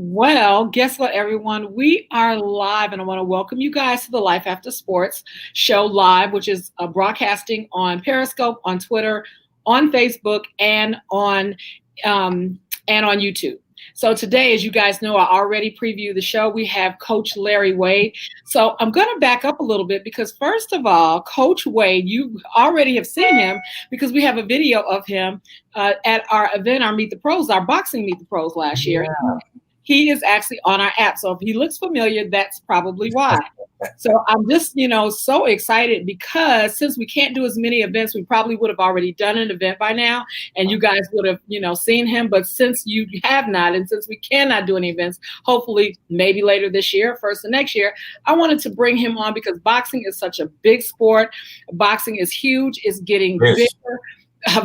Well, guess what, everyone? We are live, and I want to welcome you guys to the Life After Sports show live, which is broadcasting on Periscope, on Twitter, on Facebook, and on YouTube. So today, as you guys know, I already previewed the show. We have Coach Larry Wade. So I'm going to back up a little bit because, first of all, Coach Wade, you already have seen him because we have a video of him at our event, our Meet the Pros, our boxing Meet the Pros last year. He is actually on our app. So if he looks familiar, that's probably why. So I'm just, so excited because since we can't do as many events, we probably would have already done an event by now and you guys would have, seen him. But since you have not, and since we cannot do any events, hopefully maybe later this year, first of next year, I wanted to bring him on because boxing is such a big sport. Boxing is huge. It's getting bigger.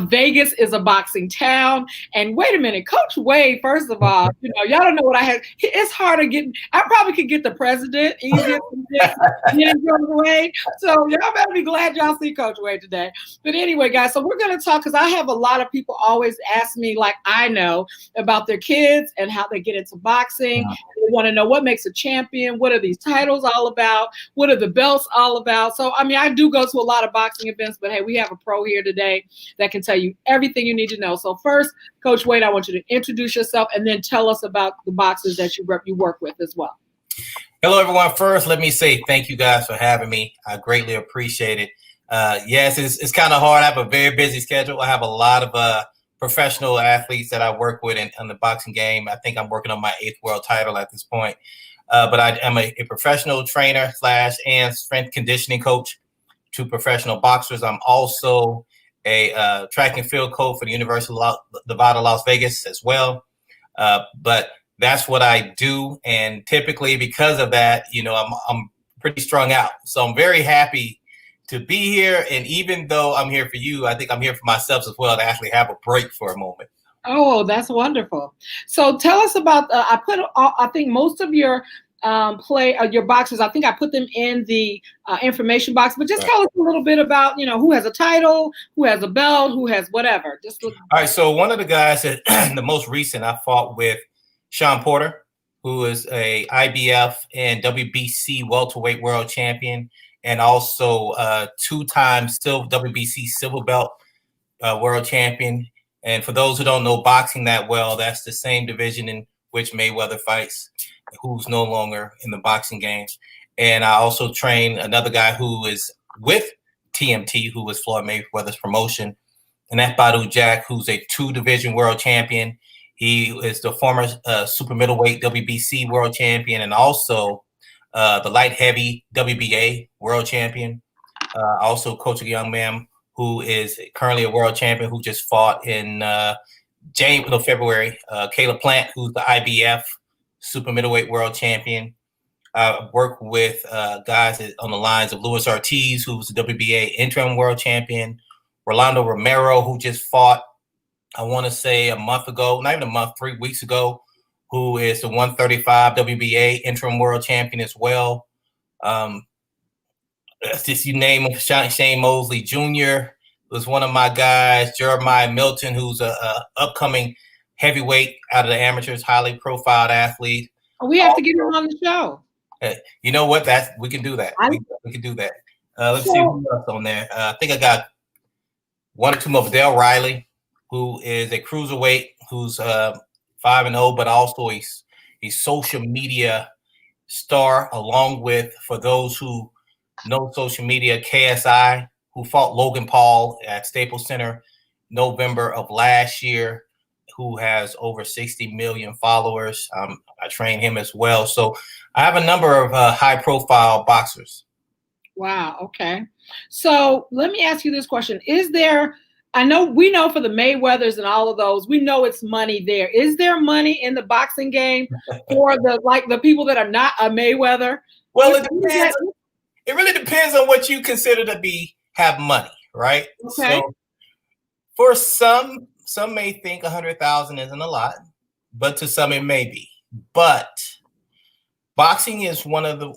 Vegas is a boxing town. And wait a minute, Coach Wade, first of all, y'all don't know what I had. It's hard to get. I probably could get the president easier than Coach Wade. So y'all better be glad y'all see Coach Wade today. But anyway, guys, so we're going to talk because I have a lot of people always ask me, like I know, about their kids and how they get into boxing. They want to know what makes a champion. What are these titles all about? What are the belts all about? So, I do go to a lot of boxing events, but hey, we have a pro here today that can tell you everything you need to know. So first, Coach Wade, I want you to introduce yourself and then tell us about the boxers that you work with as well. Hello, everyone. First, let me say thank you guys for having me. I greatly appreciate it. Yes, it's kind of hard. I have a very busy schedule. I have a lot of professional athletes that I work with in the boxing game. I think I'm working on my 8th world title at this point. But I am a professional trainer / and strength conditioning coach to professional boxers. I'm also a track and field coach for the University of Nevada, Las Vegas as well. But that's what I do. And typically because of that, I'm pretty strung out. So I'm very happy to be here. And even though I'm here for you, I think I'm here for myself as well to actually have a break for a moment. Oh, that's wonderful. So tell us about, I think most of your your boxes, I think I put them in the information box, but just tell us a little bit about, who has a title, who has a belt, who has whatever. All right. So one of the guys that the most recent I fought with Shawn Porter, who is a IBF and WBC welterweight world champion, and also 2-time still WBC silver belt world champion. And for those who don't know boxing that well, that's the same division in which Mayweather fights, who's no longer in the boxing game. And I also train another guy who is with TMT, who was Floyd Mayweather's promotion. And that's Badou Jack, who's a 2-division world champion. He is the former super middleweight WBC world champion and also the light heavy WBA world champion. Also coach a young man who is currently a world champion who just fought in February. Caleb Plant, who's the IBF super middleweight world champion. Work with guys on the lines of Luis Ortiz, who's the WBA interim world champion. Rolando Romero, who just fought, I want to say a month ago, not even a month, 3 weeks ago, who is the 135 WBA interim world champion as well. Just you name him, Shane Mosley Jr. was one of my guys. Jeremiah Milton, who's a upcoming heavyweight out of the amateurs, highly profiled athlete. We have to get him on the show. You know what? We can do that. We can do that. Let's see who else on there. I think I got 1 or 2 more. Viddel Riley, who is a cruiserweight, who's 5-0, but also a social media star, along with, for those who know social media, KSI, who fought Logan Paul at Staples Center November of last year, who has over 60 million followers. I train him as well. So I have a number of high-profile boxers. Wow. Okay. So let me ask you this question. We know for the Mayweathers and all of those, we know it's money there. Is there money in the boxing game for the people that are not a Mayweather? Well, it depends. It really depends on what you consider to have money, right? Okay. So for some may think 100,000 isn't a lot, but to some it may be. But boxing is one of the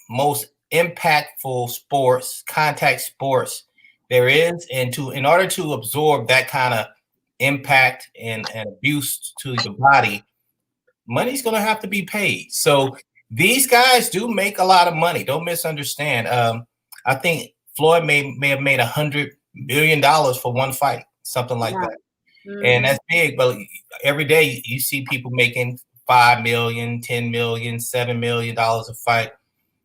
most impactful sports, contact sports there is, and in order to absorb that kind of impact and abuse to the body, money's going to have to be paid. So these guys do make a lot of money. Don't misunderstand. I think Floyd may have made $100 million for one fight, something like that. And that's big. But every day you see people making $5 million, $10 million, $7 million a fight.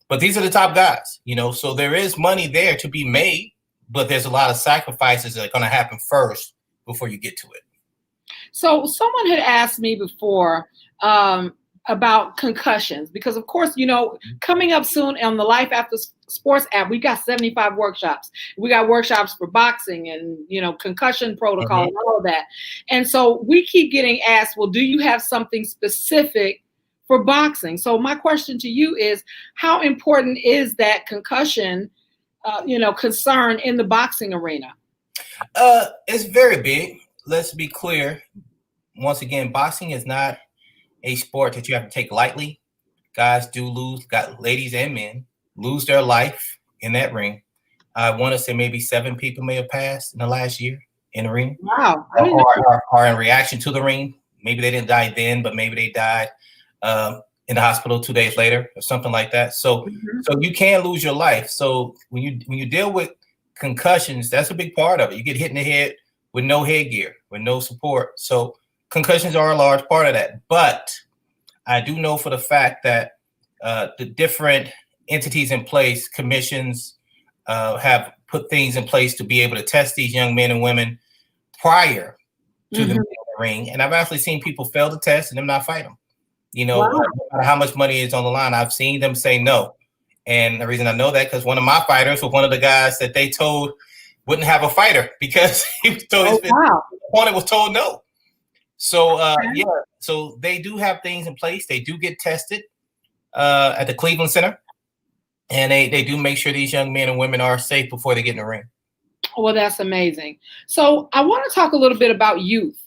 But these are the top guys, you know, so there is money there to be made, but there's a lot of sacrifices that are going to happen first before you get to it. So someone had asked me before about concussions, because of course, you know, coming up soon on the Life After Sports app, we got 75 workshops. We got workshops for boxing and, you know, concussion protocol and all of that. And so we keep getting asked, well, do you have something specific for boxing? So my question to you is, how important is that concussion, concern in the boxing arena? It's very big. Let's be clear. Once again, boxing is not a sport that you have to take lightly. Guys do lose, ladies and men lose their life in that ring. I want to say maybe 7 people may have passed in the last year in the ring. Wow. Or in reaction to the ring. Maybe they didn't die then, but maybe they died in the hospital 2 days later or something like that. So you can lose your life. So when you deal with concussions, that's a big part of it. You get hit in the head with no headgear, with no support. So concussions are a large part of that. But I do know for the fact that the different entities in place, commissions, have put things in place to be able to test these young men and women prior to the ring. And I've actually seen people fail the test and them not fight them. You know, no matter how much money is on the line, I've seen them say no. And the reason I know that, because one of my fighters was one of the guys that they told wouldn't have a fighter because he was told his opponent was told no. So, so they do have things in place. They do get tested at the Cleveland Center. And they do make sure these young men and women are safe before they get in the ring. Well, that's amazing. So I want to talk a little bit about youth.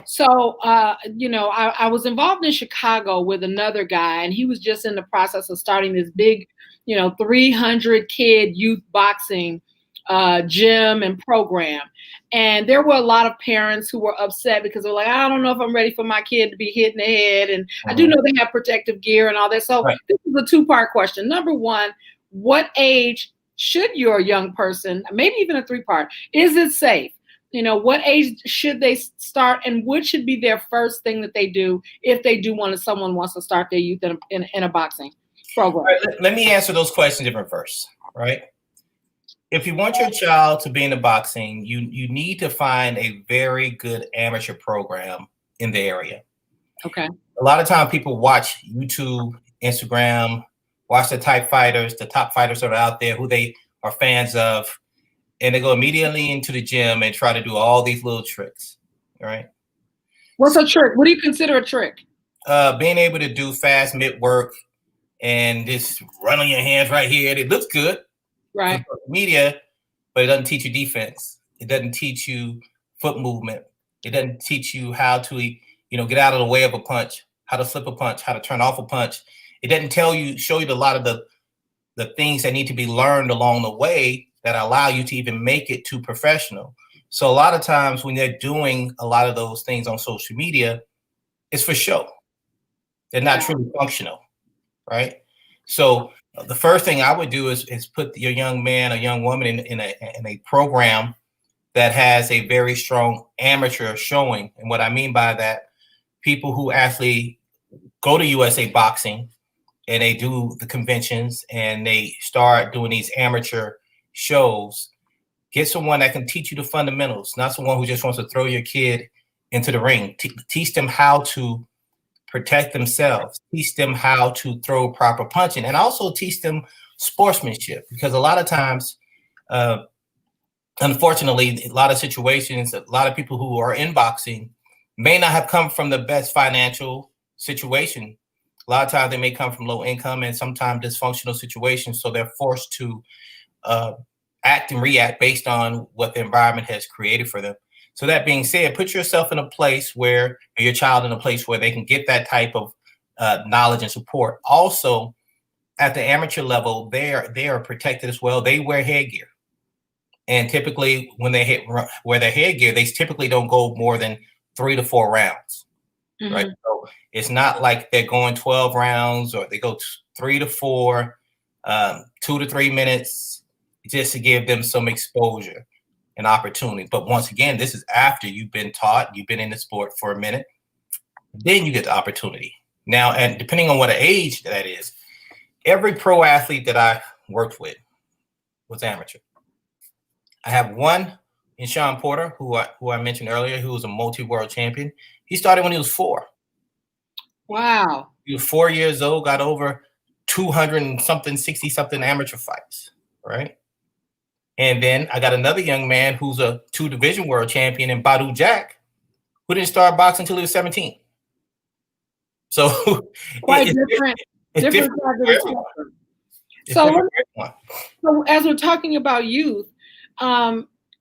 So, I was involved in Chicago with another guy, and he was just in the process of starting this big, 300 kid youth boxing gym and program. And there were a lot of parents who were upset because they're like, I don't know if I'm ready for my kid to be hit in the head. And I do know they have protective gear and all that. So this is a 2-part question. Number one, what age should your young person, maybe even a 3-part, is it safe? What age should they start, and what should be their first thing that they do if they do someone wants to start their youth in a boxing program? Right, let me answer those questions in reverse, right? If you want your child to be in the boxing, you need to find a very good amateur program in the area. Okay. A lot of time people watch YouTube, Instagram, watch the top fighters that are out there who they are fans of, and they go immediately into the gym and try to do all these little tricks, right? What's a trick? What do you consider a trick? Being able to do fast mid work and just run on your hands right here. It looks good. Right. Media, but it doesn't teach you defense. It doesn't teach you foot movement. It doesn't teach you how to, get out of the way of a punch, how to flip a punch, how to turn off a punch. It doesn't show you a lot of the things that need to be learned along the way that allow you to even make it to professional. So a lot of times when they're doing a lot of those things on social media, it's for show. They're not truly functional, right? So the first thing I would do is put your young man or young woman in a program that has a very strong amateur showing. And what I mean by that, people who actually go to USA Boxing and they do the conventions and they start doing these amateur shows. Get someone that can teach you the fundamentals, not someone who just wants to throw your kid into the ring. Teach them how to protect themselves, teach them how to throw proper punching, and also teach them sportsmanship. Because a lot of times, unfortunately, a lot of situations, a lot of people who are in boxing may not have come from the best financial situation. A lot of times they may come from low income and sometimes dysfunctional situations. So they're forced to act and react based on what the environment has created for them. So that being said, put yourself in a place where, or your child in a place where they can get that type of knowledge and support. Also, at the amateur level, they are protected as well. They wear headgear. And typically when they wear their headgear, they typically don't go more than 3 to 4 rounds. right? Mm-hmm. So it's not like they're going 12 rounds or they go 3 to 4, 2 to 3 minutes just to give them some exposure and opportunity. But once again, this is after you've been taught, you've been in the sport for a minute, then you get the opportunity. Now, and depending on what age that is, every pro athlete that I worked with was amateur. I have one in Shawn Porter, who I mentioned earlier, who was a multi-world champion. He started when he was 4. Wow. He was 4 years old, got over 200 and something, 60 something amateur fights, right? And then I got another young man who's a 2 division world champion in Badou Jack, who didn't start boxing until he was 17. So Quite it's different. It's Different different sides of for the everyone. spectrum. It's So, different for everyone. so as we're talking about youth,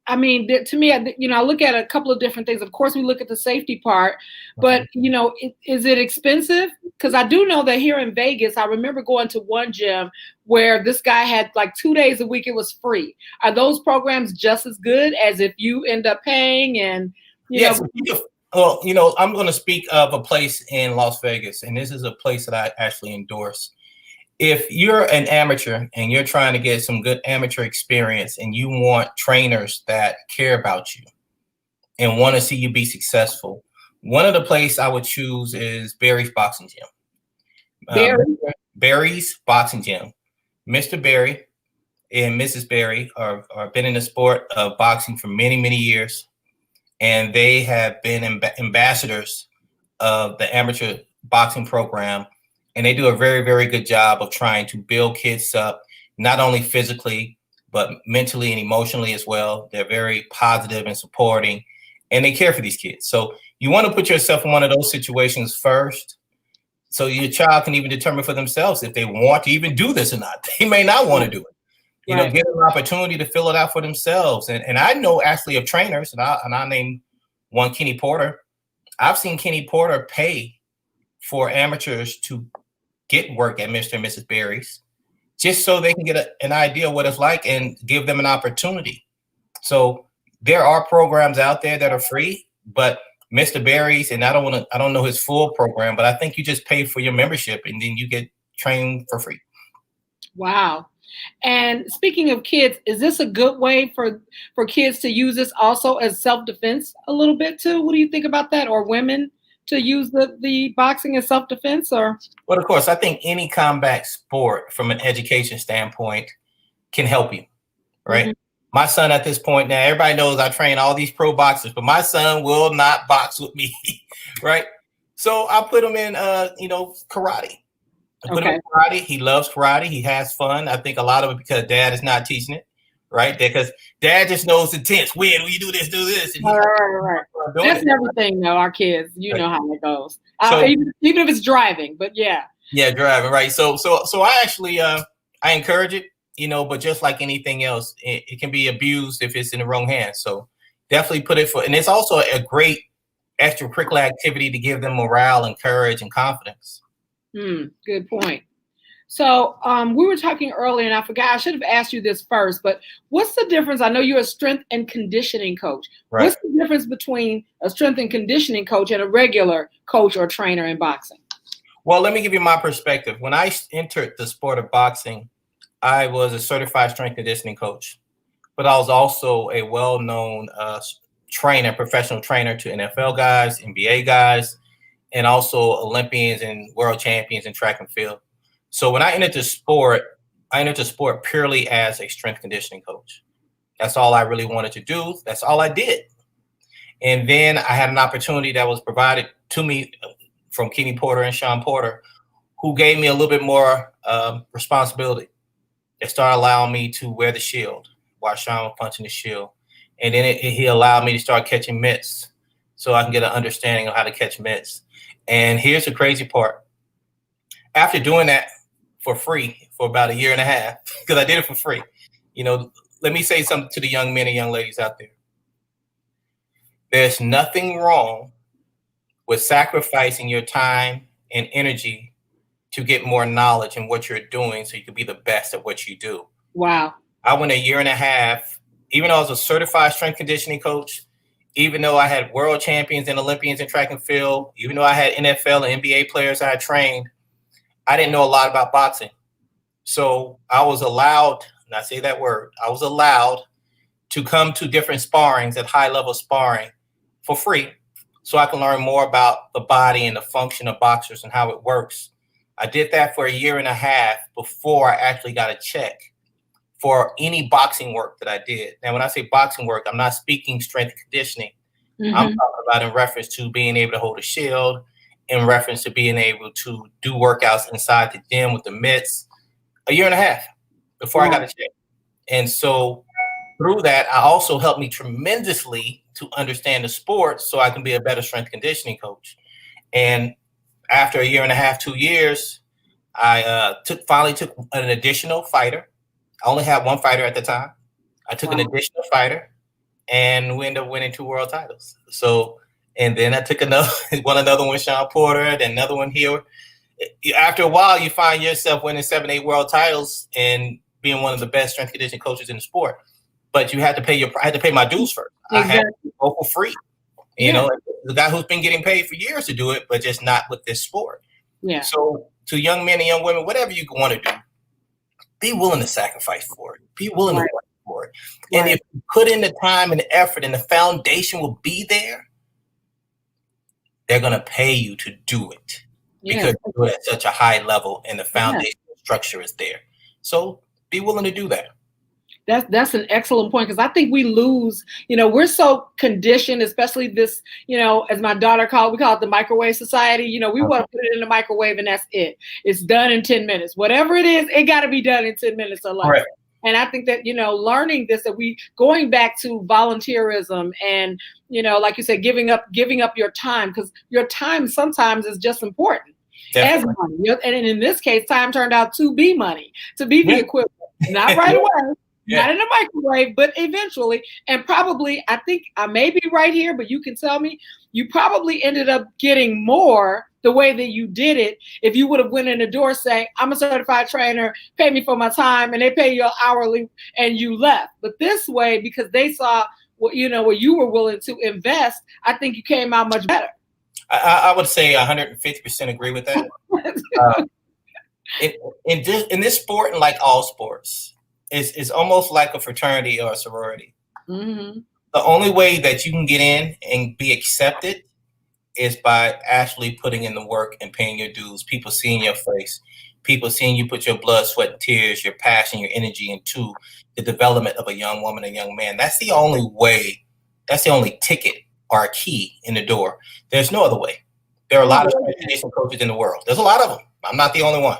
I mean, to me, I look at a couple of different things. Of course, we look at the safety part, but is it expensive? Because I do know that here in Vegas, I remember going to one gym where this guy had like 2 days a week. It was free. Are those programs just as good as if you end up paying? And Yes. Well, I'm going to speak of a place in Las Vegas, and this is a place that I actually endorse. If you're an amateur and you're trying to get some good amateur experience and you want trainers that care about you and want to see you be successful, one of the places I would choose is Barry's Boxing Gym. Barry's Boxing Gym. Mr. Barry and Mrs. Barry are been in the sport of boxing for many, many years, and they have been ambassadors of the amateur boxing program. And they do a very, very good job of trying to build kids up, not only physically, but mentally and emotionally as well. They're very positive and supporting, and they care for these kids. So you want to put yourself in one of those situations first, so your child can even determine for themselves if they want to even do this or not. They may not want to do it. Right. Get an opportunity to fill it out for themselves. And I know actually of trainers, and I name one, Kenny Porter. I've seen Kenny Porter pay for amateurs to get work at Mr. and Mrs. Barry's, just so they can get an idea of what it's like and give them an opportunity. So there are programs out there that are free, but Mr. Barry's, and I don't know his full program, but I think you just pay for your membership and then you get trained for free. Wow. And speaking of kids, is this a good way for kids to use this also as self-defense a little bit too? What do you think about that? Or women to use the boxing as self-defense? Or well, of course, I think any combat sport from an education standpoint can help you, right? Mm-hmm. My son at this point now, everybody knows I train all these pro boxers, but my son will not box with me, right? So I put him in, karate. I put him in karate. He loves karate. He has fun. I think a lot of it because dad is not teaching it, right? Because dad just knows the tense. When you do this, do this. And right. That's everything, though. Our kids, know how it goes. So, even if it's driving, but yeah. Yeah, driving, right? So I actually I encourage it, but just like anything else, it can be abused if it's in the wrong hands. So definitely put it and it's also a great extracurricular activity to give them morale and courage and confidence. Good point. So we were talking earlier, and I forgot, I should have asked you this first, but what's the difference? I know you're a strength and conditioning coach. Right. What's the difference between a strength and conditioning coach and a regular coach or trainer in boxing? Well, let me give you my perspective. When I entered the sport of boxing, I was a certified strength conditioning coach, but I was also a well-known trainer, professional trainer to NFL guys, NBA guys, and also Olympians and world champions in track and field. So when I entered the sport purely as a strength conditioning coach. That's all I really wanted to do. That's all I did. And then I had an opportunity that was provided to me from Kenny Porter and Shawn Porter, who gave me a little bit more responsibility. They started allowing me to wear the shield while Shawn was punching the shield. And then he allowed me to start catching mitts so I can get an understanding of how to catch mitts. And here's the crazy part. After doing that for free for about 1.5 years, because I did it for free, let me say something to the young men and young ladies out there. There's nothing wrong with sacrificing your time and energy to get more knowledge in what you're doing so you can be the best at what you do. Wow. I went 1.5 years, even though I was a certified strength conditioning coach, even though I had world champions and Olympians in track and field, even though I had NFL and NBA players I trained, I didn't know a lot about boxing. So I was allowed, and I say that word, I was allowed to come to different sparrings at high level sparring for free so I can learn more about the body and the function of boxers and how it works. I did that for a year and a half before I actually got a check for any boxing work that I did. Now, when I say boxing work, I'm not speaking strength and conditioning. I'm talking about in reference to being able to hold a shield, in reference to being able to do workouts inside the gym with the mitts, a year and a half before I got a check. And so through that, I also helped me tremendously to understand the sport so I can be a better strength conditioning coach. And after a year and a half, 2 years, I finally took an additional fighter. I only had one fighter at the time. I took an additional fighter, and we ended up winning 2 world titles. So, and then I took another one, Shawn Porter, then another one here. After a while, you find yourself winning 7, 8 world titles and being one of the best strength conditioning coaches in the sport. But you had to pay I had to pay my dues first. Exactly. I had to go for free. You know, the guy who's been getting paid for years to do it, but just not with this sport. Yeah. So to young men and young women, whatever you want to do, be willing to sacrifice for it. Be willing to work for it. And if you put in the time and the effort and the foundation will be there, they're going to pay you to do it because you do it at such a high level and the foundation structure is there. So be willing to do that. That's an excellent point, because I think we lose, we're so conditioned, especially this, as my daughter we call it the microwave society. We want to put it in the microwave and that's it. It's done in 10 minutes. Whatever it is, it got to be done in 10 minutes or less. Right. And I think that, learning this, that going back to volunteerism and, like you said, giving up your time, because your time sometimes is just important. Definitely. As money. And in this case, time turned out to be money, to be the equivalent, not right away. Not in a microwave, but eventually. And probably, I think I may be right here, but you can tell me, you probably ended up getting more the way that you did it if you would have went in the door saying, I'm a certified trainer, pay me for my time, and they pay you hourly, and you left. But this way, because they saw what you were willing to invest, I think you came out much better. I would say 150% agree with that. In this sport, and like all sports, it's almost like a fraternity or a sorority. Mm-hmm. The only way that you can get in and be accepted is by actually putting in the work and paying your dues. People seeing your face, people seeing you put your blood, sweat, and tears, your passion, your energy into the development of a young woman, a young man. That's the only way. That's the only ticket or a key in the door. There's no other way. There are a lot of education coaches in the world. There's a lot of them. I'm not the only one.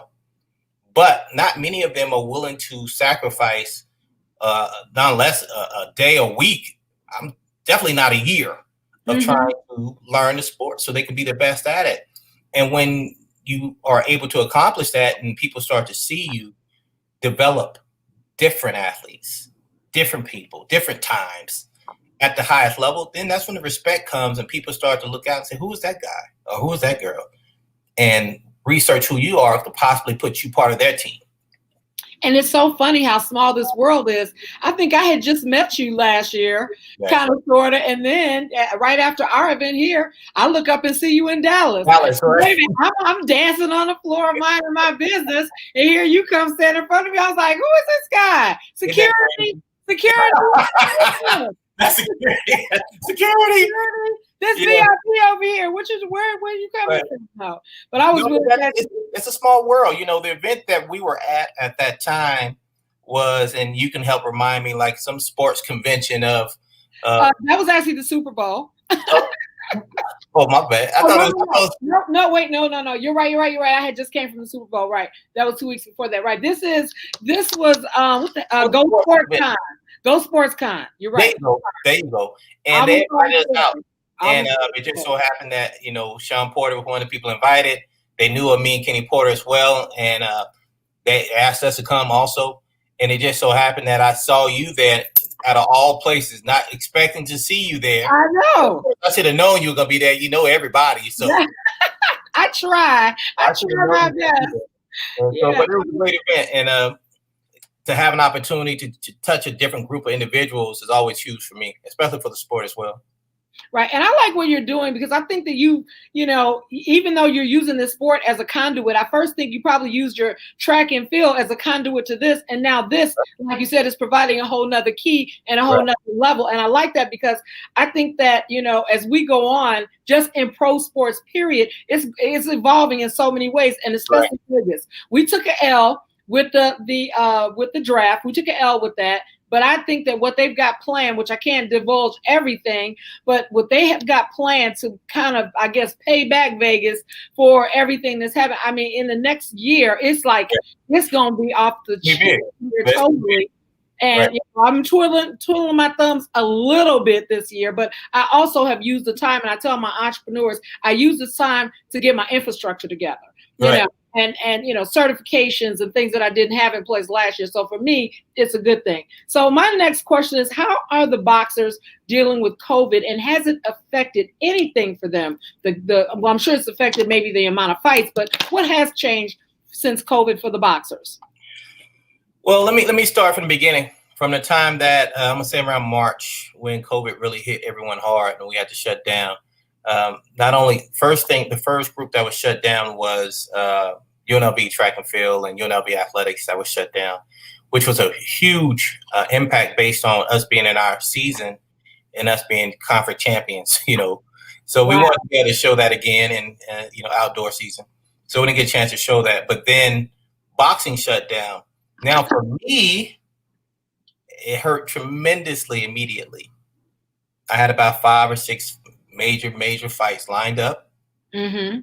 But not many of them are willing to sacrifice not less a day, a week. I'm definitely not a year of trying to learn the sport so they can be the best at it. And when you are able to accomplish that and people start to see you develop different athletes, different people, different times at the highest level, then that's when the respect comes and people start to look out and say, who is that guy or who is that girl? And research who you are to possibly put you part of their team. And it's so funny how small this world is. I think I had just met you last year, kind of, sort of. And then right after our event here, I look up and see you in Dallas. Right? I'm dancing on the floor, minding my business. And here you come stand in front of me. I was like, who is this guy? Security. That's security. Security. This VIP over here, which is where you coming from? No. But I was it's a small world. The event that we were at that time was, and you can help remind me, like some sports convention of that was actually the Super Bowl. Oh, my bad. I thought it was No, wait, no. You're right. I had just came from the Super Bowl, right? That was 2 weeks before that, right? This was Go Sports Con. Go Sports Con. You're right. There you go. And they invited us out. And it just so happened that, Shawn Porter was one of the people invited. They knew of me and Kenny Porter as well. And they asked us to come also. And it just so happened that I saw you there out of all places, not expecting to see you there. I know. I should have known you were going to be there. You know everybody. So I try my best. But it was a great event. And to have an opportunity to touch a different group of individuals is always huge for me, especially for the sport as well. Right. And I like what you're doing because I think that even though you're using this sport as a conduit, I first think you probably used your track and field as a conduit to this. And now this, like you said, is providing a whole nother key and a whole nother level. And I like that because I think that, as we go on, just in pro sports, period, it's evolving in so many ways. And especially with this, we took an L with the draft. We took an L with that. But I think that what they've got planned, which I can't divulge everything, but what they have got planned to kind of, I guess, pay back Vegas for everything that's happened. I mean, in the next year, it's like it's going to be off the chain totally. And I'm twiddling my thumbs a little bit this year, but I also have used the time, and I tell my entrepreneurs, I use this time to get my infrastructure together. You know. And certifications and things that I didn't have in place last year. So for me, it's a good thing. So my next question is, how are the boxers dealing with COVID, and has it affected anything for them? Well, I'm sure it's affected maybe the amount of fights, but what has changed since COVID for the boxers? Well, let me start from the beginning. From the time that I'm gonna say around March, when COVID really hit everyone hard and we had to shut down. Not only the first group that was shut down was UNLV track and field and UNLV athletics that was shut down, which was a huge impact based on us being in our season and us being conference champions, So we wanted to be able to show that again in, outdoor season. So we didn't get a chance to show that. But then boxing shut down. Now for me, it hurt tremendously immediately. I had about 5 or 6 major fights lined up, major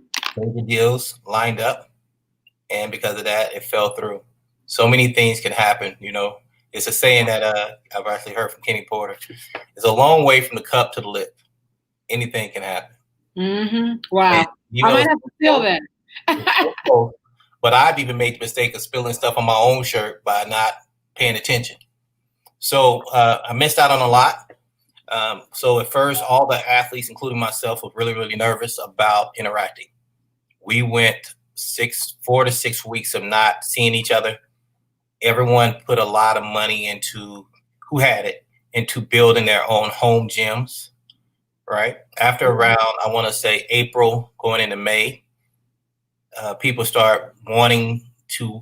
deals lined up. And because of that, it fell through. So many things can happen, It's a saying that I've actually heard from Kenny Porter. It's a long way from the cup to the lip. Anything can happen. Wow. And, I might have to feel that. But I've even made the mistake of spilling stuff on my own shirt by not paying attention. So I missed out on a lot. So at first, all the athletes, including myself, was really, really nervous about interacting. We went 4 to 6 weeks of not seeing each other. Everyone put a lot of money into building their own home gyms, right? After around, I want to say April going into May, people start wanting to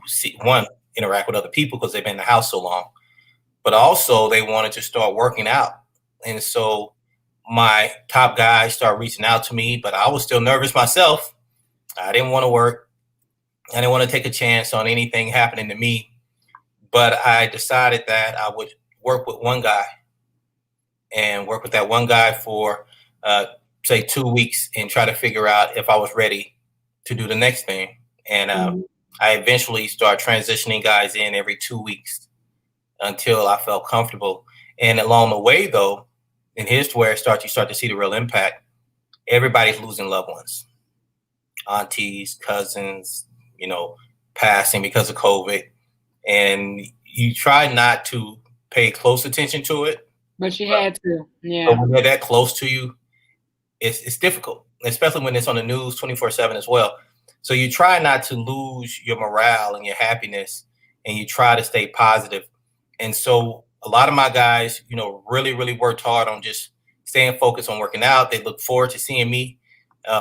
interact with other people because they've been in the house so long, but also they wanted to start working out. And so my top guys started reaching out to me, but I was still nervous myself. I didn't want to work. I didn't want to take a chance on anything happening to me. But I decided that I would work with one guy and work with that one guy for, say, 2 weeks and try to figure out if I was ready to do the next thing. And I eventually started transitioning guys in every 2 weeks until I felt comfortable. And along the way, though, and here's where you start to see the real impact. Everybody's losing loved ones, aunties, cousins, passing because of COVID. And you try not to pay close attention to it. But you had to, yeah. But when they're that close to you, it's difficult, especially when it's on the news 24/7 as well. So you try not to lose your morale and your happiness, and you try to stay positive. And so a lot of my guys, really, really worked hard on just staying focused on working out. They look forward to seeing me.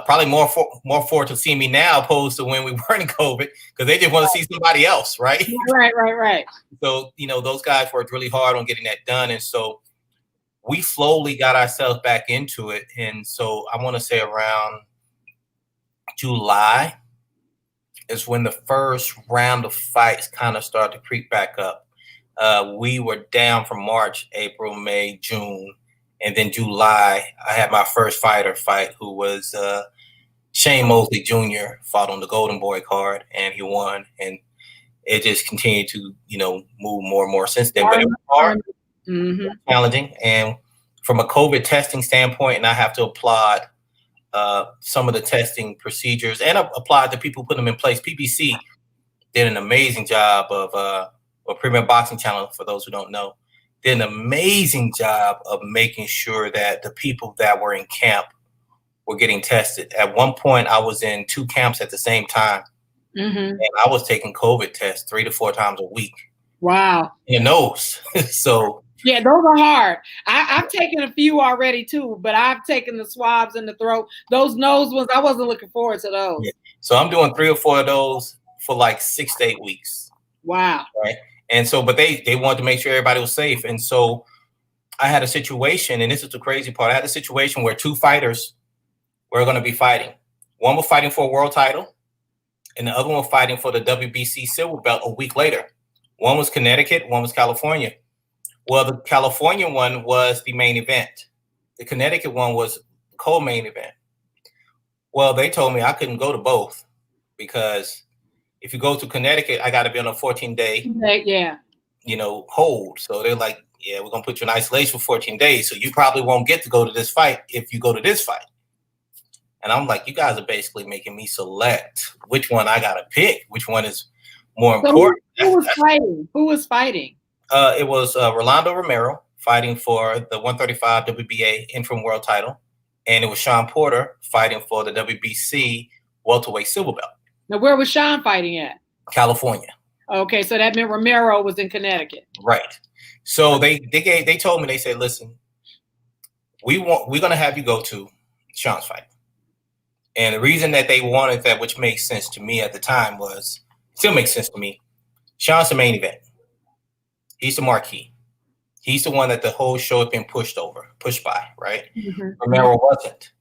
Probably more forward to seeing me now opposed to when we weren't in COVID, because they just want to see somebody else, right? Right. So, those guys worked really hard on getting that done. And so we slowly got ourselves back into it. And so I want to say around July is when the first round of fights kind of started to creep back up. We were down from March, April, May, June. And then July, I had my first fighter fight, who was Shane Mosley Jr., fought on the Golden Boy card, and he won. And it just continued to, move more and more since then. But it was hard, challenging. And from a COVID testing standpoint, and I have to applaud some of the testing procedures and applaud the people who put them in place. PBC did an amazing job of, Premier Boxing Channel, for those who don't know, did an amazing job of making sure that the people that were in camp were getting tested. At one point, I was in 2 camps at the same time, and I was taking COVID tests 3 to 4 times a week. Wow. In your nose. So Yeah, those are hard. I've taken a few already too, but I've taken the swabs in the throat. Those nose ones, I wasn't looking forward to those. Yeah. So I'm doing 3 or 4 of those for like 6 to 8 weeks. Wow. Right. And so, but they wanted to make sure everybody was safe. And so I had a situation, and this is the crazy part. I had a situation where 2 fighters were going to be fighting. One was fighting for a world title, and the other one was fighting for the WBC silver belt a week later. One was Connecticut, one was California. Well, the California one was the main event. The Connecticut one was the co-main event. Well, they told me I couldn't go to both because if you go to Connecticut, I got to be on a 14-day, hold. So they're like, yeah, we're going to put you in isolation for 14 days. So you probably won't get to go to this fight if you go to this fight. And I'm like, you guys are basically making me select which one I got to pick, which one is more important. Who was fighting? Who was fighting? It was Rolando Romero fighting for the 135 WBA interim world title. And it was Shawn Porter fighting for the WBC welterweight silver belt. Now, where was Shawn fighting at? California. Okay, so that meant Romero was in Connecticut. Right. So they told me, they said, listen, we're going to have you go to Shawn's fight. And the reason that they wanted that, which makes sense to me at the time, still makes sense to me. Shawn's the main event. He's the marquee. He's the one that the whole show had been pushed by, right? Mm-hmm. Romero wasn't.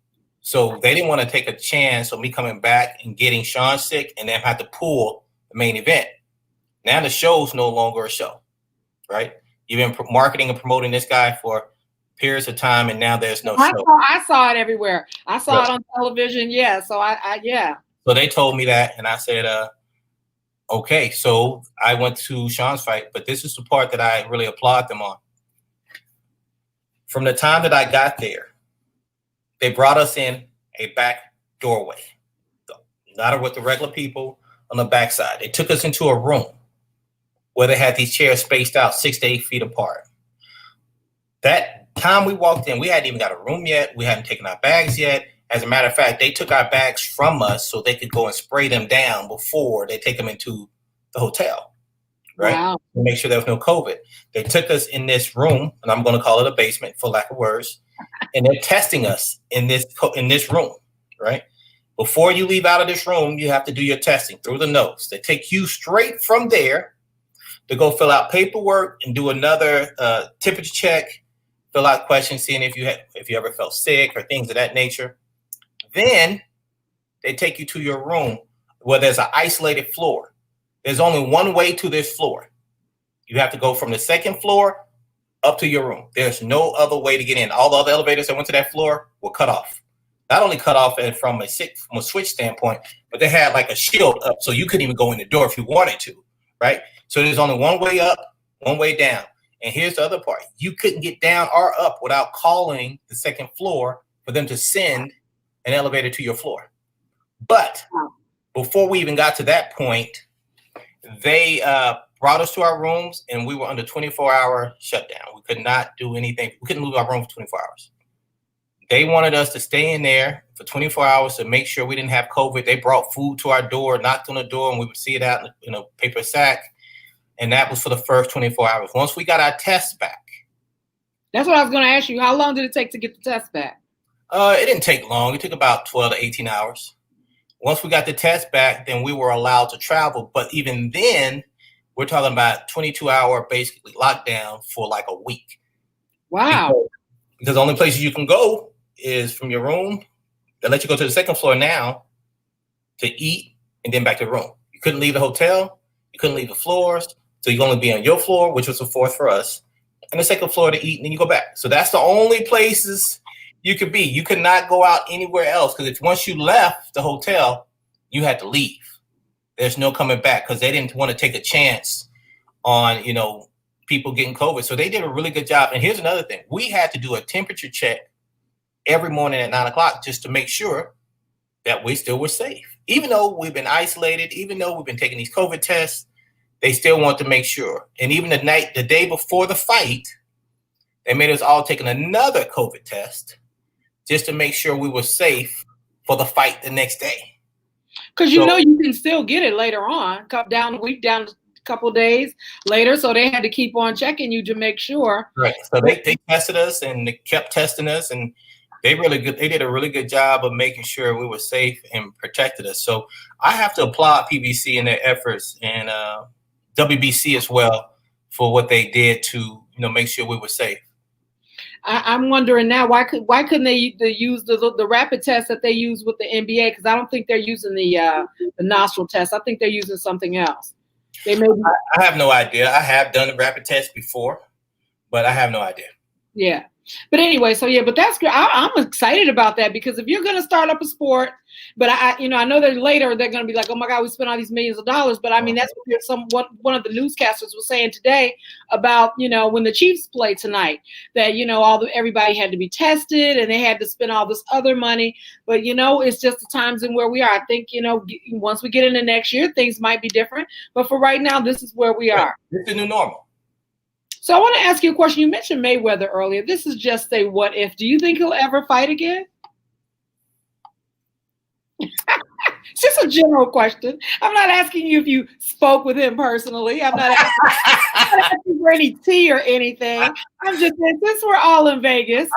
So they didn't want to take a chance of me coming back and getting Shawn sick and then have to pull the main event. Now the show's no longer a show, right? You've been marketing and promoting this guy for periods of time, and now there's no show. I saw it everywhere. I saw it on television. Yeah. So yeah. So they told me that, and I said, okay. So I went to Shawn's fight, but this is the part that I really applaud them on. From the time that I got there, they brought us in a back doorway, not with the regular people on the backside. They took us into a room where they had these chairs spaced out 6 to 8 feet apart. That time we walked in, we hadn't even got a room yet. We hadn't taken our bags yet. As a matter of fact, they took our bags from us so they could go and spray them down before they take them into the hotel, right? Wow. To make sure there was no COVID. They took us in this room, and I'm going to call it a basement for lack of words, and they're testing us in this room, right? Before you leave out of this room, you have to do your testing through the nose. They take you straight from there to go fill out paperwork and do another temperature check, fill out questions, seeing if you ever felt sick or things of that nature. Then they take you to your room where there's an isolated floor. There's only one way to this floor. You have to go from the second floor up to your room. There's no other way to get in. All the other elevators that went to that floor were cut off. Not only cut off from a switch standpoint, but they had like a shield up, so you couldn't even go in the door if you wanted to, right? So there's only one way up, one way down. And here's the other part. You couldn't get down or up without calling the second floor for them to send an elevator to your floor. But before we even got to that point, they brought us to our rooms, and we were under 24-hour shutdown. We could not do anything. We couldn't leave our room for 24 hours. They wanted us to stay in there for 24 hours to make sure we didn't have COVID. They brought food to our door, knocked on the door, and we would see it out in a paper sack. And that was for the first 24 hours. Once we got our tests back. That's what I was going to ask you. How long did it take to get the test back? It didn't take long. It took about 12 to 18 hours. Once we got the test back, then we were allowed to travel. But even then, we're talking about 22-hour basically lockdown for like a week. Wow. Because the only places you can go is from your room. They let you go to the second floor now to eat and then back to the room. You couldn't leave the hotel. You couldn't leave the floors. So you can only be on your floor, which was the fourth for us, and the second floor to eat, and then you go back. So that's the only places you could be. You could not go out anywhere else because if once you left the hotel, you had to leave. There's no coming back because they didn't want to take a chance on, people getting COVID. So they did a really good job. And here's another thing. We had to do a temperature check every morning at 9 o'clock just to make sure that we still were safe. Even though we've been isolated, even though we've been taking these COVID tests, they still want to make sure. And even the day before the fight, they made us all take another COVID test just to make sure we were safe for the fight the next day. Because you can still get it later on, down a couple days later, so they had to keep on checking you to make sure. Right. So they tested us and they kept testing us, and they did a really good job of making sure we were safe and protected us. So I have to applaud PBC and their efforts, and WBC as well, for what they did to make sure we were safe. I'm wondering now why couldn't they use the rapid test that they use with the NBA? Because I don't think they're using the nostril test. I think they're using something else. I have no idea. I have done the rapid test before, but I have no idea. Yeah. But anyway, so yeah, but that's good. I'm excited about that, because if you're going to start up a sport, but I know that later they're going to be like, oh my God, we spent all these millions of dollars. But I mean, that's what one of the newscasters was saying today about, when the Chiefs play tonight, that, everybody had to be tested and they had to spend all this other money. But, it's just the times in where we are. I think, once we get into next year, things might be different. But for right now, this is where we are. This is the new normal. So I want to ask you a question. You mentioned Mayweather earlier. This is just a what if. Do you think he'll ever fight again? It's just a general question. I'm not asking you if you spoke with him personally. I'm not asking for any tea or anything. I'm just saying, since we're all in Vegas,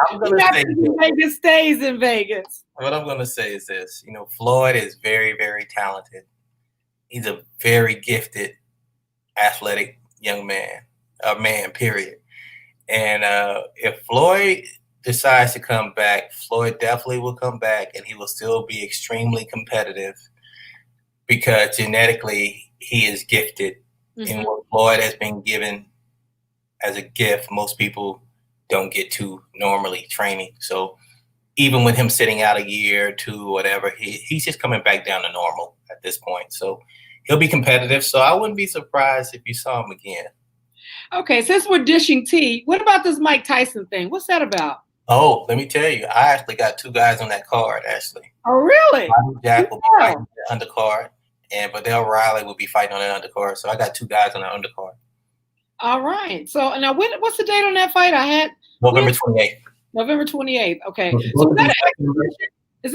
Vegas stays in Vegas. What I'm going to say is this. Floyd is very, very talented. He's a very gifted, athletic young man. A man, period. And if Floyd decides to come back, Floyd definitely will come back, and he will still be extremely competitive, because genetically he is gifted. Mm-hmm. And what Floyd has been given as a gift, most people don't get to normally training. So even with him sitting out a year or two, whatever, he's just coming back down to normal at this point. So he'll be competitive. So I wouldn't be surprised if you saw him again. Okay, since we're dishing tea, what about this Mike Tyson thing? What's that about? Oh, let me tell you, I actually got two guys on that card, actually. Oh, really? Jack will be fighting on the undercard, and Viddel Riley will be fighting on that undercard. So I got two guys on the undercard. All right. So now, what's the date on that fight? I had November 28th. November 28th. Okay. So is that exhibition? Is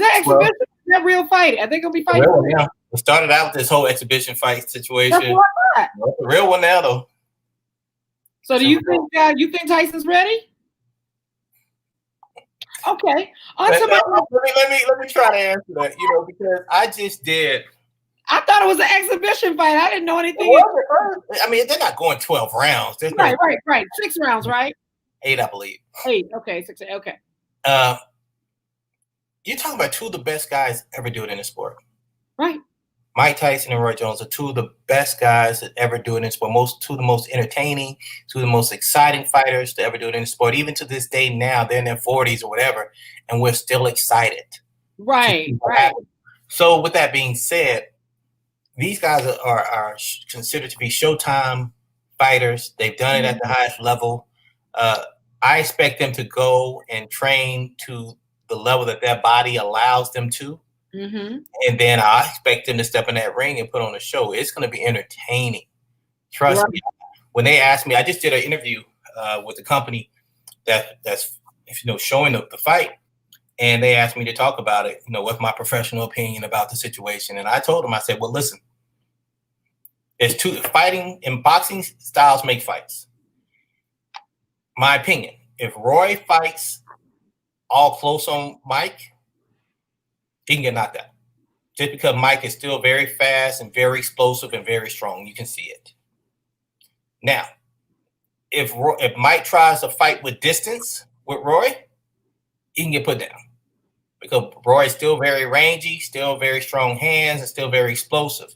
that real fight? Are they going to be fighting? Yeah. We started out with this whole exhibition fight situation. That's what I thought. Well, the real one now, though. So do you think Tyson's ready? Okay. Let me try to answer that. Because I just did. I thought it was an exhibition fight. I didn't know anything. I mean, they're not going 12 rounds. Right. 6 rounds, right? 8, I believe. 8. Okay, 6. Okay. You're talking about two of the best guys ever do it in the sport. Right. Mike Tyson and Roy Jones are two of the best guys that ever do it in the sport. Two of the most entertaining, two of the most exciting fighters to ever do it in the sport. Even to this day now, they're in their 40s or whatever, and we're still excited. Right. So with that being said, these guys are considered to be Showtime fighters. They've done it at the highest level. I expect them to go and train to the level that their body allows them to. Mm-hmm. And then I expect them to step in that ring and put on a show. It's going to be entertaining. Trust me. When they asked me, I just did an interview with the company that's showing the fight, and they asked me to talk about it. What's my professional opinion about the situation? And I told them, I said, well, listen, there's two fighting and boxing styles make fights. My opinion: if Roy fights all close on Mike, he can get knocked out. Just because Mike is still very fast and very explosive and very strong. You can see it. Now, if Mike tries to fight with distance with Roy, he can get put down. Because Roy is still very rangy, still very strong hands, and still very explosive.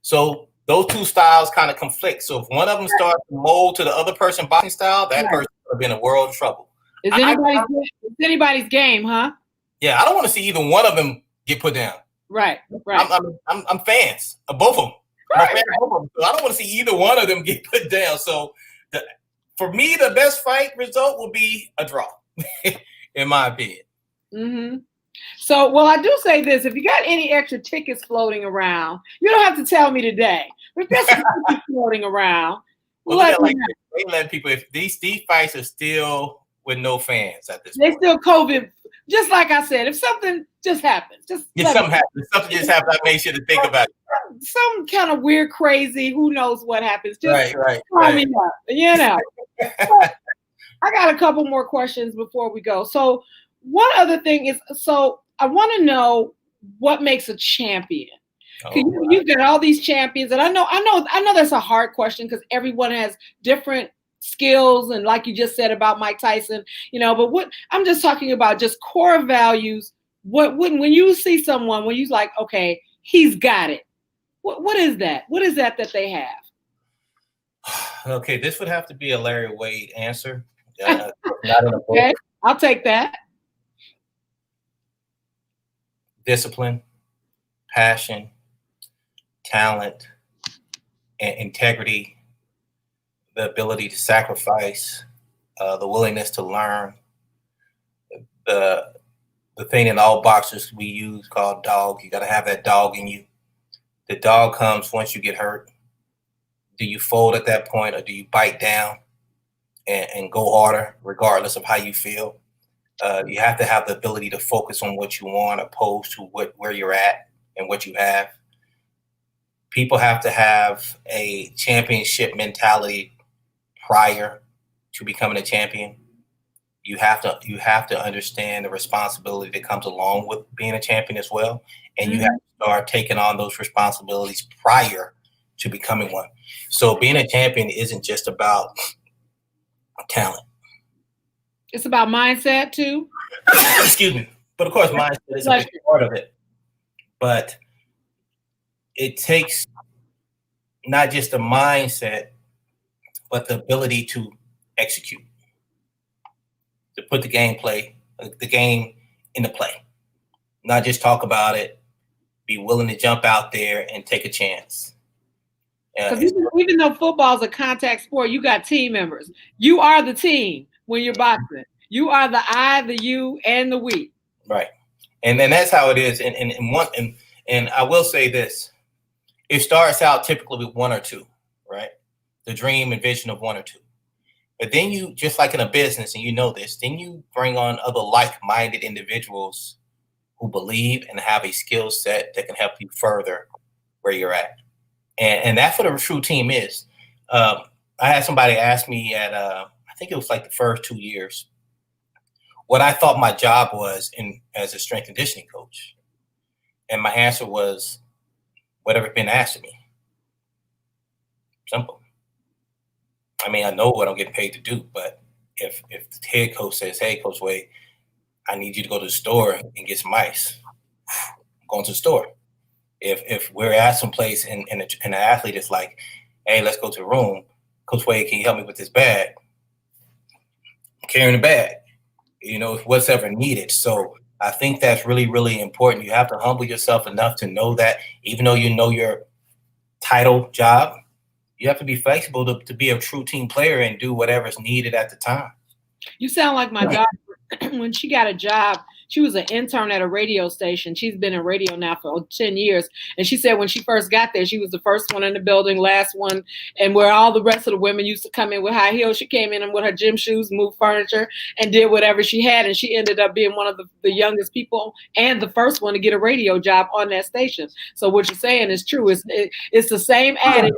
So those two styles kind of conflict. So if one of them starts to mold to the other person's boxing style, that person would have been in a world of trouble. It's anybody's game, huh? Yeah, I don't want to see either one of them get put down. Right. I'm fans of both of them. Right. So I don't want to see either one of them get put down. So for me, the best fight result will be a draw, in my opinion. Mm-hmm. So, well, I do say this: if you got any extra tickets floating around, you don't have to tell me today. But if there's some tickets floating around, let people. If these fights are still with no fans at this point. They're still COVID. Just like I said, if something just happens, something just happens, I made sure to think about it. some kind of weird, crazy, who knows what happens. Just right. call me up, you know. I got a couple more questions before we go. So one other thing is, so I want to know what makes a champion. You've got all these champions, and I know that's a hard question because everyone has different skills, and like you just said about Mike Tyson, you know. But what I'm just talking about, just core values. When you see someone, when you like, okay, he's got it. What is that? What is that they have? Okay, this would have to be a Larry Wade answer. Not in a book. Okay, I'll take that. Discipline, passion, talent, and integrity, the ability to sacrifice, the willingness to learn, the thing in all boxers we use called dog. You got to have that dog in you. The dog comes once you get hurt. Do you fold at that point, or do you bite down and go harder regardless of how you feel? You have to have the ability to focus on what you want opposed to where you're at and what you have. People have to have a championship mentality prior to becoming a champion. You have to understand the responsibility that comes along with being a champion as well. And you have to start taking on those responsibilities prior to becoming one. So being a champion isn't just about talent. It's about mindset too. Excuse me. But of course, mindset is a big part of it. But it takes not just the mindset, but the ability to execute, to put the game into play. Not just talk about it, be willing to jump out there and take a chance. Even though football is a contact sport, you got team members. You are the team when you're boxing. You are the I, the you, and the we. Right. And then that's how it is. And I will say this. It starts out typically with one or two, right? The dream and vision of one or two. But then you, just like in a business, and you know this, then you bring on other like-minded individuals who believe and have a skill set that can help you further where you're at. And that's what a true team is. I had somebody ask me at, I think it was like the first 2 years, what I thought my job was as a strength and conditioning coach. And my answer was, whatever's been asked of me. Simple. I mean, I know what I'm getting paid to do, but if the head coach says, hey, Coach Wade, I need you to go to the store and get some ice, I'm going to the store. If we're at some place and an athlete is like, hey, let's go to the room, Coach Wade, can you help me with this bag? I'm carrying the bag, what's ever needed. So I think that's really, really important. You have to humble yourself enough to know that even though you know your title job, you have to be flexible to be a true team player and do whatever's needed at the time. You sound like my daughter. When she got a job, she was an intern at a radio station. She's been in radio now for 10 years. And she said when she first got there, she was the first one in the building, last one. And where all the rest of the women used to come in with high heels, she came in with her gym shoes, moved furniture, and did whatever she had. And she ended up being one of the youngest people and the first one to get a radio job on that station. So what you're saying is true. It's the same adage.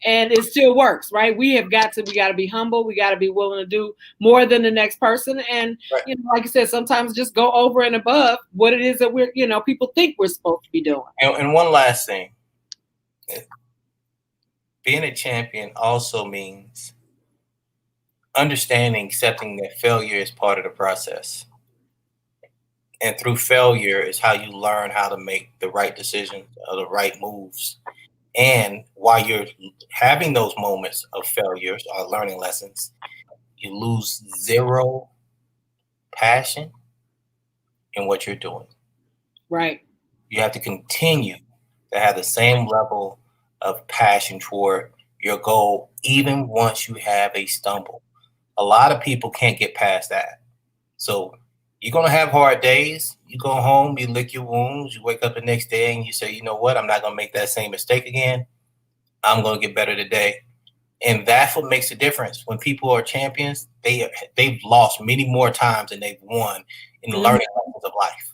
And it still works, right? We got to be humble. We got to be willing to do more than the next person. And, right. Like you said, sometimes just go over and above what it is that we're, people think we're supposed to be doing. And one last thing, being a champion also means understanding, accepting that failure is part of the process. And through failure is how you learn how to make the right decisions or the right moves. And while you're having those moments of failures or learning lessons, you lose zero passion in what you're doing. Right. You have to continue to have the same level of passion toward your goal, even once you have a stumble. A lot of people can't get past that. So you're going to have hard days. You go home, you lick your wounds, you wake up the next day and you say, you know what, I'm not going to make that same mistake again. I'm going to get better today. And that's what makes a difference. When people are champions, they've lost many more times than they've won in learning lessons of life.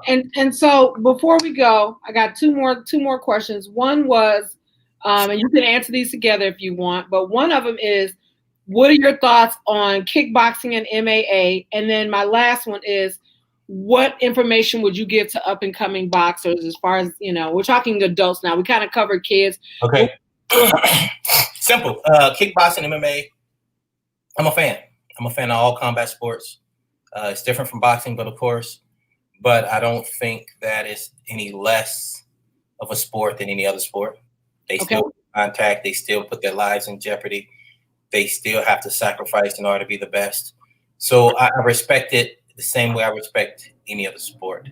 And so before we go, I got two more questions. One was, and you can answer these together if you want, but one of them is, what are your thoughts on kickboxing and MMA? And then my last one is, what information would you give to up and coming boxers as far as, we're talking adults now. We kind of covered kids. Okay. Simple. Kickboxing, MMA. I'm a fan. I'm a fan of all combat sports. It's different from boxing, but of course, but I don't think that it's any less of a sport than any other sport. They still contact. They still put their lives in jeopardy. They still have to sacrifice in order to be the best. So I respect it the same way I respect any other sport.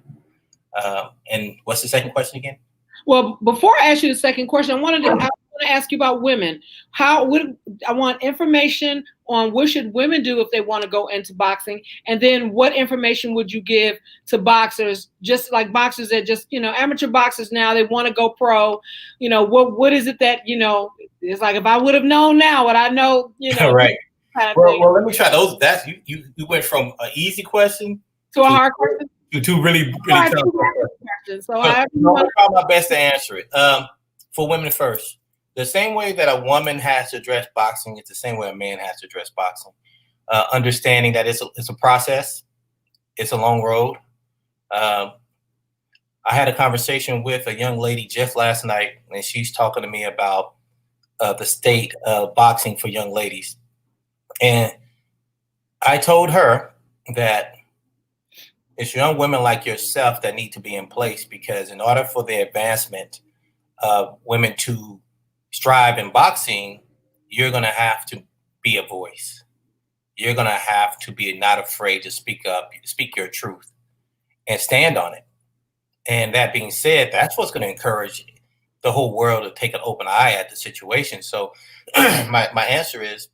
And what's the second question again? Well, before I ask you the second question, I want to ask you about women. I want information on what should women do if they want to go into boxing, and then what information would you give to boxers, just like boxers that just, amateur boxers now, they want to go pro. What is it that, it's like, if I would have known now what I know, Right. Kind of well, let me try those. That's you went from an easy question to a hard question. To really tough questions. So I'm gonna try my best to answer it. For women first, the same way that a woman has to address boxing, it's the same way a man has to address boxing. Understanding that it's a process, it's a long road. I had a conversation with a young lady just last night, and she's talking to me about the state of boxing for young ladies. And I told her that it's young women like yourself that need to be in place, because in order for the advancement of women to strive in boxing, you're going to have to be a voice. You're going to have to be not afraid to speak up, speak your truth, and stand on it. And that being said, that's what's going to encourage the whole world to take an open eye at the situation. So my answer is,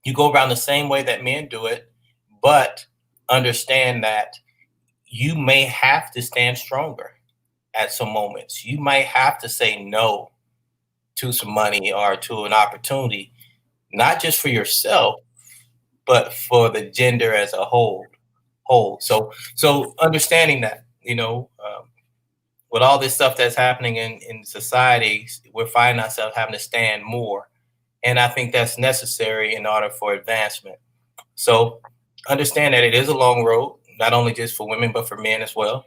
you go around the same way that men do it, but understand that you may have to stand stronger at some moments. You might have to say no to some money or to an opportunity, not just for yourself, but for the gender as a whole. So understanding that, with all this stuff that's happening in society, we're finding ourselves having to stand more. And I think that's necessary in order for advancement. So understand that it is a long road, not only just for women, but for men as well.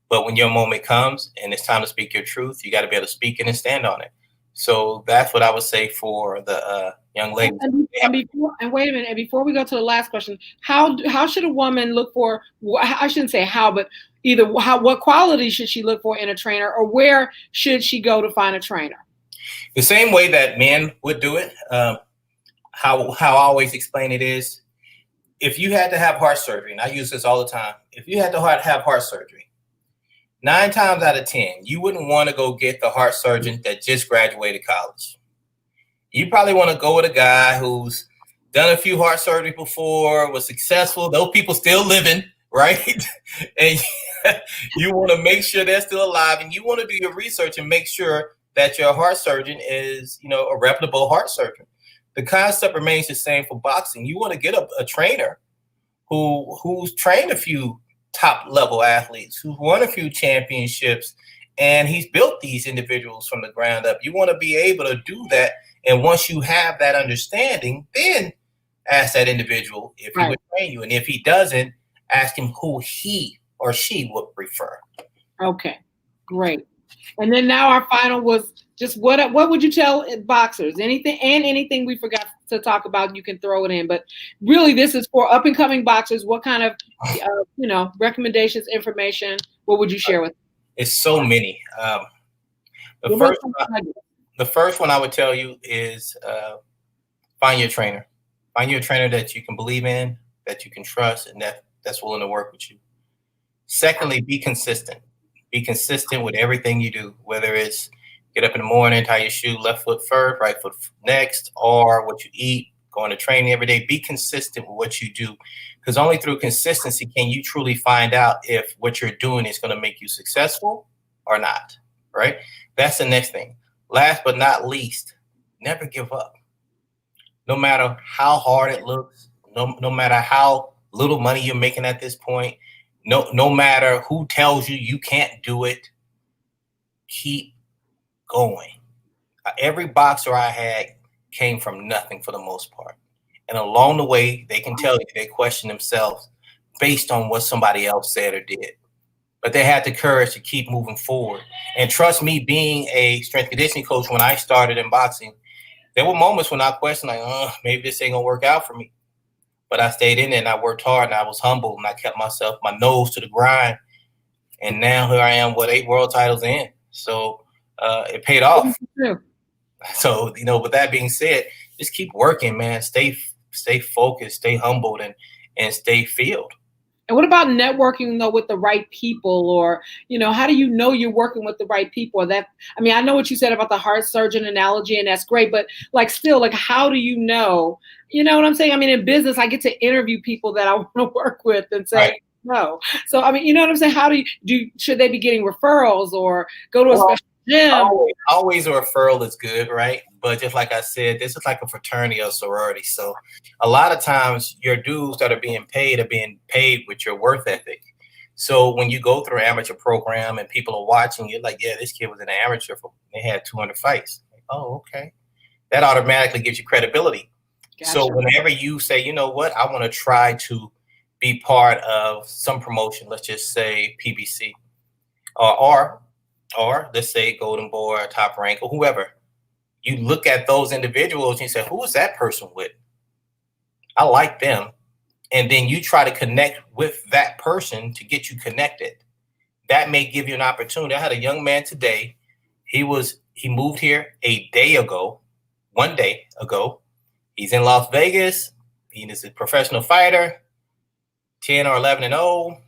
But when your moment comes and it's time to speak your truth, you got to be able to speak it and stand on it. So that's what I would say for the young ladies. And wait a minute. And before we go to the last question, how should a woman look for? I shouldn't say how, but either what qualities should she look for in a trainer, or where should she go to find a trainer? The same way that men would do it. How I always explain it is, if you had to have heart surgery, and I use this all the time, if you had to have heart surgery, 9 times out of 10, you wouldn't want to go get the heart surgeon that just graduated college. You probably want to go with a guy who's done a few heart surgery before, was successful. Those people still living, right? And you want to make sure they're still alive, and you want to do your research and make sure that your heart surgeon is, a reputable heart surgeon. The concept remains the same for boxing. You want to get a trainer who's trained a few top level athletes, who's won a few championships, and he's built these individuals from the ground up. You want to be able to do that. And once you have that understanding, then ask that individual if he would train you. And if he doesn't, ask him who he or she would prefer. Okay, great. And then now our final was just what would you tell boxers? Anything we forgot to talk about, you can throw it in. But really, this is for up and coming boxers. What kind of recommendations, information? What would you share with them? It's so many. The first one I would tell you is find your trainer. Find your trainer that you can believe in, that you can trust, and that's willing to work with you. Secondly, be consistent. Be consistent with everything you do, whether it's get up in the morning, tie your shoe, left foot first, right foot next, or what you eat, going to training every day. Be consistent with what you do, because only through consistency can you truly find out if what you're doing is going to make you successful or not, right? That's the next thing. Last but not least, never give up. No matter how hard it looks, no matter how little money you're making at this point, No matter who tells you you can't do it, keep going. Every boxer I had came from nothing for the most part. And along the way, they can tell you they question themselves based on what somebody else said or did. But they had the courage to keep moving forward. And trust me, being a strength conditioning coach, when I started in boxing, there were moments when I questioned, like, maybe this ain't gonna work out for me. But I stayed in there and I worked hard and I was humble and I kept my nose to the grind. And now here I am with 8 world titles in. So it paid off. So, with that being said, just keep working, man. Stay focused, stay humbled, and stay filled. And what about networking though with the right people, or how do you know you're working with the right people? I know what you said about the heart surgeon analogy, and that's great, but how do you know? You know what I'm saying? In business, I get to interview people that I want to work with and say right. no. So you know what I'm saying? How should they be getting referrals or go to a special gym? Always a referral is good, right? But just like I said, this is like a fraternity or sorority. So a lot of times your dues that are being paid with your worth ethic. So when you go through an amateur program and people are watching, you're like, yeah, this kid was an amateur. They had 200 fights. Like, oh, okay. That automatically gives you credibility. Gotcha. So whenever you say, you know what, I want to try to be part of some promotion, let's just say PBC or let's say Golden Boy or Top Rank or whoever, you look at those individuals and you say, who is that person with? I like them. And then you try to connect with that person to get you connected. That may give you an opportunity. I had a young man today. He moved here one day ago. He's in Las Vegas. He is a professional fighter, 10 or 11-0.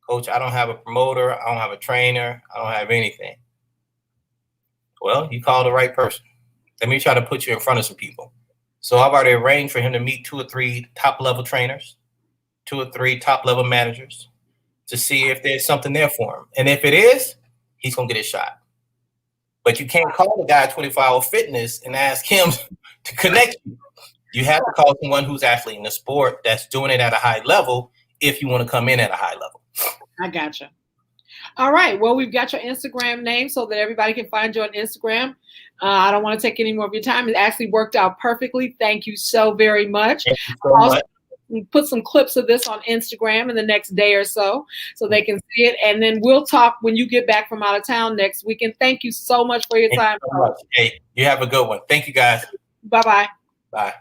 Coach, I don't have a promoter. I don't have a trainer. I don't have anything. Well, you called the right person. Let me try to put you in front of some people. So I've already arranged for him to meet 2 or 3 top-level trainers, 2 or 3 top-level managers to see if there's something there for him. And if it is, he's going to get his shot. But you can't call the guy 24-Hour Fitness and ask him to connect you. You have to call someone who's actually in the sport that's doing it at a high level if you want to come in at a high level. I gotcha. All right. Well, we've got your Instagram name so that everybody can find you on Instagram. I don't want to take any more of your time. It actually worked out perfectly. Thank you so very much. Thank you so much. Put some clips of this on Instagram in the next day or so they can see it. And then we'll talk when you get back from out of town next week. And thank you so much for your time. Thank you so much. Hey, you have a good one. Thank you, guys. Bye-bye. Bye.